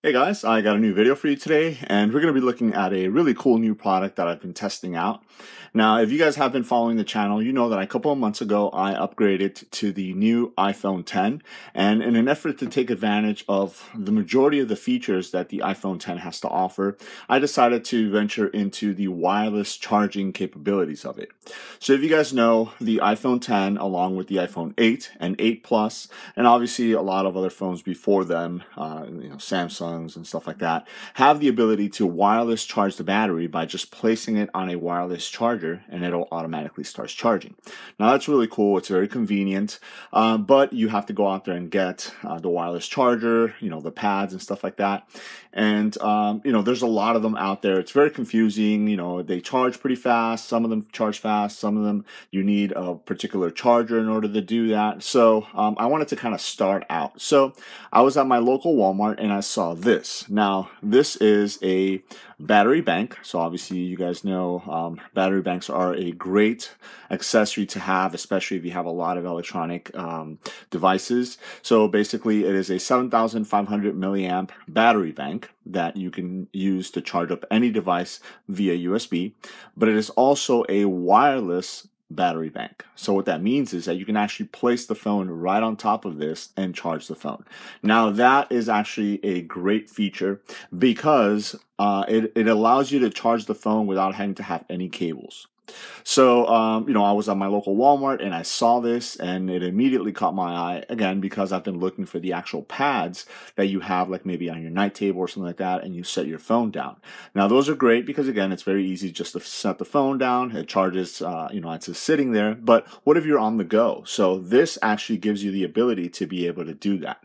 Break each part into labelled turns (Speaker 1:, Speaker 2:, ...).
Speaker 1: Hey guys, I got a new video for you today, and we're going to be looking at a really cool new product that I've been testing out. Now, if you guys have been following the channel, you know that a couple of months ago I upgraded to the new iPhone 10, and in an effort to take advantage of the majority of the features that the iPhone 10 has to offer, I decided to venture into the wireless charging capabilities of it. So if you guys know, the iPhone 10 along with the iPhone 8 and 8 Plus, and obviously a lot of other phones before them, Samsung and stuff like that, have the ability to wireless charge the battery by just placing it on a wireless charger and it'll automatically start charging. Now that's really cool. It's very convenient, but you have to go out there and get the wireless charger, the pads and stuff like that. And there's a lot of them out there. It's very confusing. They charge pretty fast. Some of them charge fast. Some of them you need a particular charger in order to do that. So I wanted to kind of start out. So I was at my local Walmart and I saw this. Now, this is a battery bank. So obviously you guys know battery banks are a great accessory to have, especially if you have a lot of electronic devices. So basically it is a 7,500 milliamp battery bank that you can use to charge up any device via USB, but it is also a wireless battery bank. So what that means is that you can actually place the phone right on top of this and charge the phone. Now that is actually a great feature because it allows you to charge the phone without having to have any cables. So, I was at my local Walmart and I saw this and it immediately caught my eye, again, because I've been looking for the actual pads that you have, like maybe on your night table or something like that, and you set your phone down. Now, those are great because, again, it's very easy just to set the phone down. It charges, it's just sitting there. But what if you're on the go? So this actually gives you the ability to be able to do that.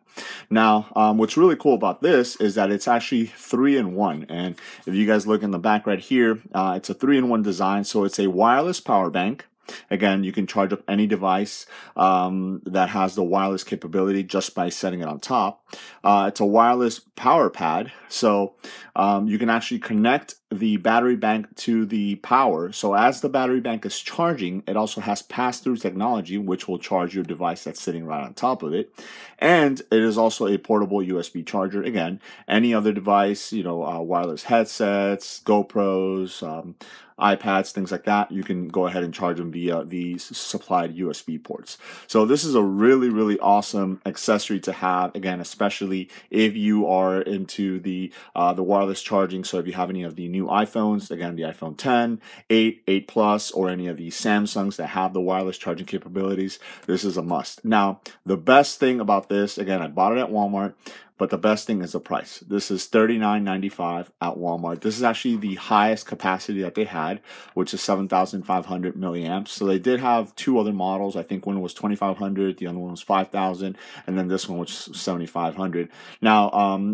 Speaker 1: Now, what's really cool about this is that it's actually 3-in-1. And if you guys look in the back right here, it's a 3-in-1 design. So it's a wireless power bank. Again, you can charge up any device that has the wireless capability just by setting it on top. It's a wireless power pad, so you can actually connect the battery bank to the power. So as the battery bank is charging, it also has pass-through technology, which will charge your device that's sitting right on top of it. And it is also a portable USB charger. Again, any other device, wireless headsets, GoPros, iPads, things like that, you can go ahead and charge them via these supplied USB ports. So this is a really, really awesome accessory to have, again, especially if you are into the wireless charging. So if you have any of the new iPhones, again, the iPhone 10, 8, 8 Plus, or any of the Samsungs that have the wireless charging capabilities, this is a must. Now, the best thing about this, again, I bought it at Walmart, but the best thing is the price. This is $39.95 at Walmart. This is actually the highest capacity that they had, which is 7,500 milliamps. So they did have two other models. I think one was 2,500, the other one was 5,000, and then this one was 7,500. Now,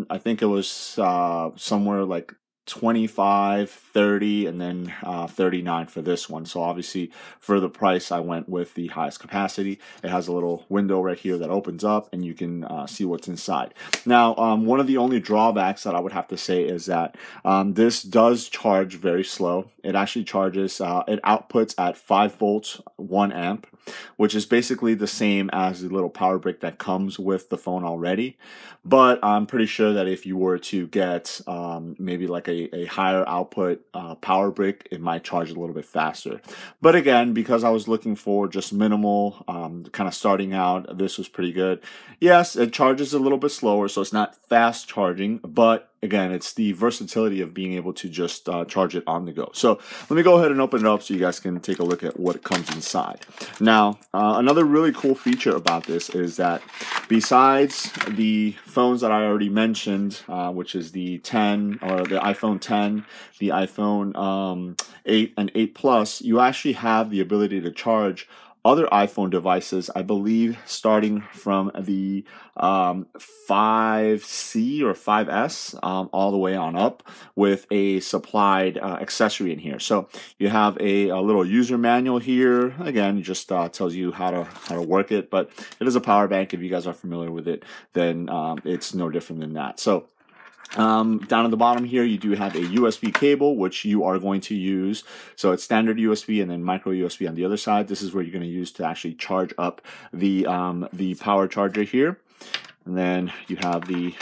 Speaker 1: I think it was somewhere like 25, 30, and then 39 for this one. So obviously for the price, I went with the highest capacity. It has a little window right here that opens up and you can see what's inside. Now, one of the only drawbacks that I would have to say is that this does charge very slow. It actually charges, it outputs at 5 volts, 1 amp, which is basically the same as the little power brick that comes with the phone already. But I'm pretty sure that if you were to get maybe like a higher output power brick, it might charge a little bit faster. But again, because I was looking for just minimal, kind of starting out, this was pretty good. Yes, it charges a little bit slower, so it's not fast charging, but again, it's the versatility of being able to just charge it on the go. So let me go ahead and open it up so you guys can take a look at what comes inside. Now, another really cool feature about this is that besides the phones that I already mentioned, which is the 10 or the iPhone 10, the iPhone 8 and 8 Plus, you actually have the ability to charge other iPhone devices, I believe, starting from the 5C or 5S all the way on up with a supplied accessory in here. So you have a little user manual here. Again, it just tells you how to work it, but it is a power bank. If you guys are familiar with it, then it's no different than that. So down at the bottom here, you do have a USB cable, which you are going to use. So it's standard USB and then micro USB on the other side. This is where you're going to use to actually charge up the power charger here. And then you have the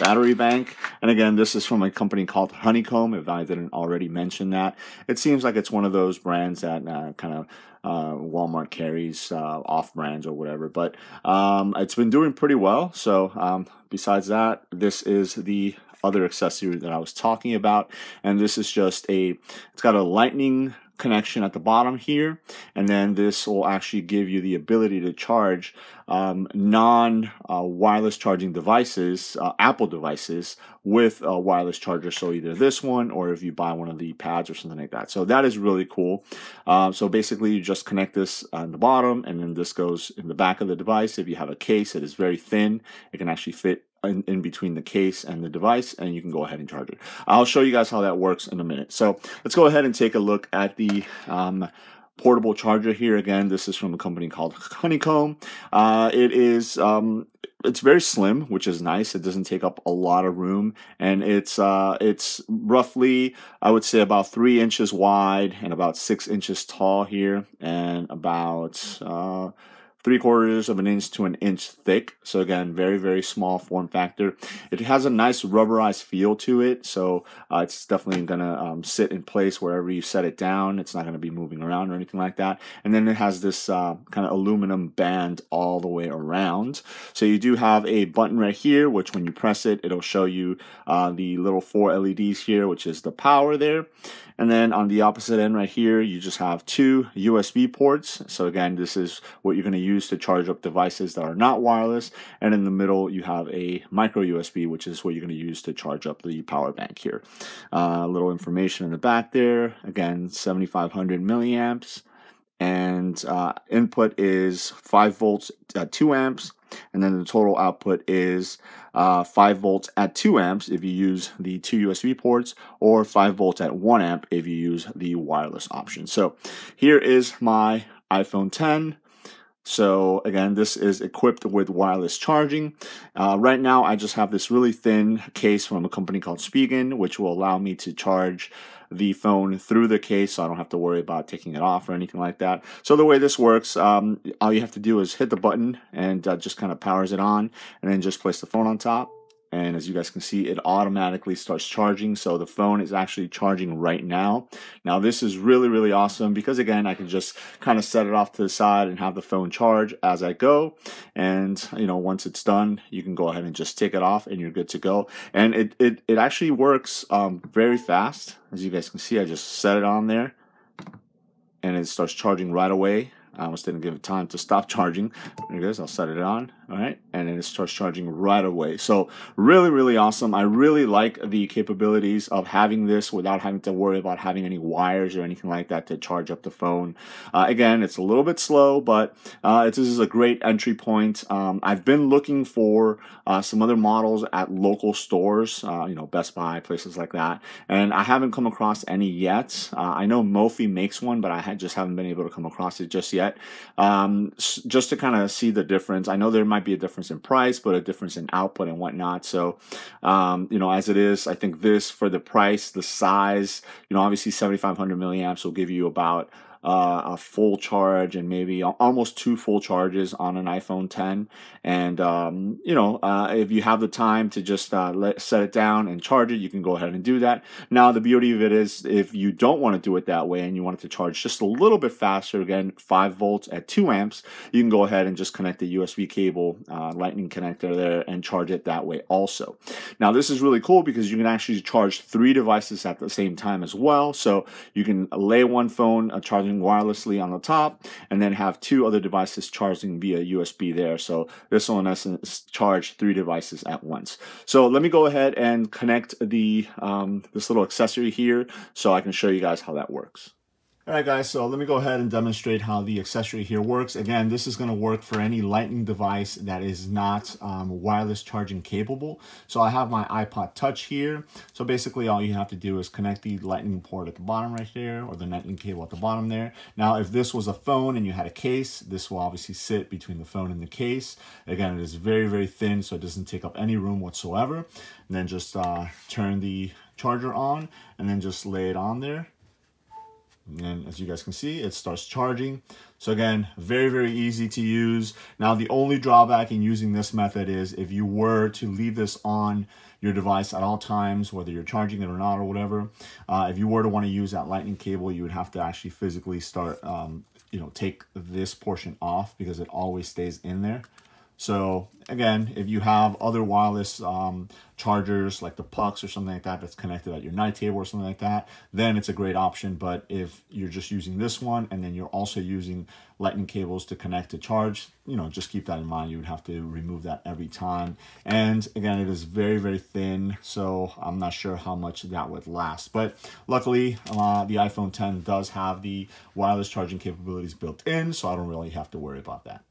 Speaker 1: battery bank. And again, this is from a company called Honeycomb, if I didn't already mention that. It seems like it's one of those brands that kind of Walmart carries off brands or whatever, but it's been doing pretty well. So besides that, this is the other accessory that I was talking about, and this is just it's got a lightning connection at the bottom here, and then this will actually give you the ability to charge non-wireless charging devices, Apple devices, with a wireless charger. So either this one, or if you buy one of the pads or something like that. So that is really cool. So basically you just connect this on the bottom, and then this goes in the back of the device. If you have a case that is very thin, it can actually fit in between the case and the device, and you can go ahead and charge it. I'll show you guys how that works in a minute. So let's go ahead and take a look at the portable charger here. Again, this is from a company called Honeycomb. It's very slim, which is nice. It doesn't take up a lot of room, and it's roughly, I would say, about 3 inches wide and about 6 inches tall here, and about 3/4 of an inch to an inch thick. So again, very, very small form factor. It has a nice rubberized feel to it, so it's definitely gonna sit in place wherever you set it down. It's not gonna be moving around or anything like that. And then it has this kind of aluminum band all the way around. So you do have a button right here, which when you press it, it'll show you the little 4 LEDs here, which is the power there. And then on the opposite end right here, you just have 2 USB ports. So again, this is what you're going to use to charge up devices that are not wireless. And in the middle, you have a micro USB, which is what you're going to use to charge up the power bank here. A little information in the back there. Again, 7,500 milliamps. And input is 5 volts at 2 amps. And then the total output is 5 volts at 2 amps if you use the 2 USB ports, or 5 volts at 1 amp if you use the wireless option. So here is my iPhone 10. So again, this is equipped with wireless charging. Right now, I just have this really thin case from a company called Spigen, which will allow me to charge the phone through the case, so I don't have to worry about taking it off or anything like that. So the way this works, all you have to do is hit the button, and just kind of powers it on, and then just place the phone on top. And as you guys can see, it automatically starts charging. So the phone is actually charging right now. Now this is really, really awesome, because again, I can just kind of set it off to the side and have the phone charge as I go. And once it's done, you can go ahead and just take it off, and you're good to go. And it actually works very fast. As you guys can see, I just set it on there, and it starts charging right away. I almost didn't give it time to stop charging. There it goes. I'll set it on. All right. And then it starts charging right away. So really, really awesome. I really like the capabilities of having this without having to worry about having any wires or anything like that to charge up the phone. Again, it's a little bit slow, but this is a great entry point. I've been looking for some other models at local stores, Best Buy, places like that. And I haven't come across any yet. I know Mophie makes one, but I just haven't been able to come across it just yet. Just to kind of see the difference. I know there might be a difference in price, but a difference in output and whatnot. So, as it is, I think this, for the price, the size, obviously 7,500 milliamps will give you about a full charge and maybe almost 2 full charges on an iPhone 10. And if you have the time to just set it down and charge it, you can go ahead and do that. Now the beauty of it is, if you don't want to do it that way and you want it to charge just a little bit faster, again 5 volts at 2 amps, you can go ahead and just connect the USB cable, lightning connector there, and charge it that way also. Now this is really cool because you can actually charge 3 devices at the same time as well. So you can lay one phone charging wirelessly on the top, and then have 2 other devices charging via USB there. So this will in essence charge 3 devices at once. So let me go ahead and connect the this little accessory here so I can show you guys how that works. Alright guys, so let me go ahead and demonstrate how the accessory here works. Again, this is going to work for any lightning device that is not wireless charging capable. So I have my iPod Touch here. So basically all you have to do is connect the lightning port at the bottom right there, or the lightning cable at the bottom there. Now if this was a phone and you had a case, this will obviously sit between the phone and the case. Again, it is very, very thin, so it doesn't take up any room whatsoever. And then just turn the charger on, and then just lay it on there. And as you guys can see, it starts charging. So again, very, very easy to use. Now, the only drawback in using this method is if you were to leave this on your device at all times, whether you're charging it or not or whatever, if you were to want to use that lightning cable, you would have to actually physically start, take this portion off because it always stays in there. So again, if you have other wireless chargers like the pucks or something like that that's connected at your night table or something like that, then it's a great option. But if you're just using this one and then you're also using lightning cables to connect to charge, just keep that in mind. You would have to remove that every time. And again, it is very, very thin, so I'm not sure how much that would last. But luckily, the iPhone X does have the wireless charging capabilities built in, so I don't really have to worry about that.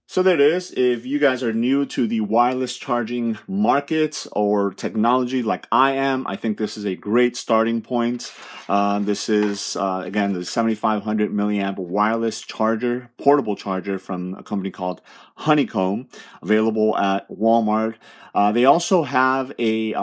Speaker 1: So there it is. If you guys are new to the wireless charging market or technology like I am, I think this is a great starting point. This is, again, the 7500 milliamp wireless charger, portable charger from a company called Honeycomb, available at Walmart. They also have a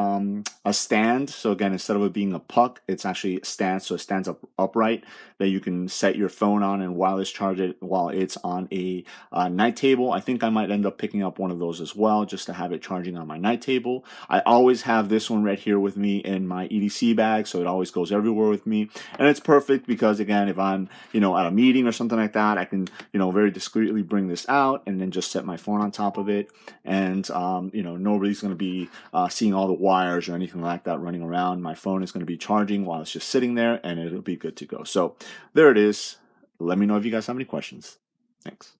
Speaker 1: stand. So again, instead of it being a puck, it's actually a stand. So it stands up upright that you can set your phone on and wireless charge it while it's on a night table. I think I might end up picking up one of those as well, just to have it charging on my night table. I always have this one right here with me in my EDC bag, so it always goes everywhere with me. And it's perfect because, again, if I'm, at a meeting or something like that, I can, very discreetly bring this out and then just set my phone on top of it. And, nobody's going to be seeing all the wires or anything like that running around. My phone is going to be charging while it's just sitting there, and it'll be good to go. So there it is. Let me know if you guys have any questions. Thanks.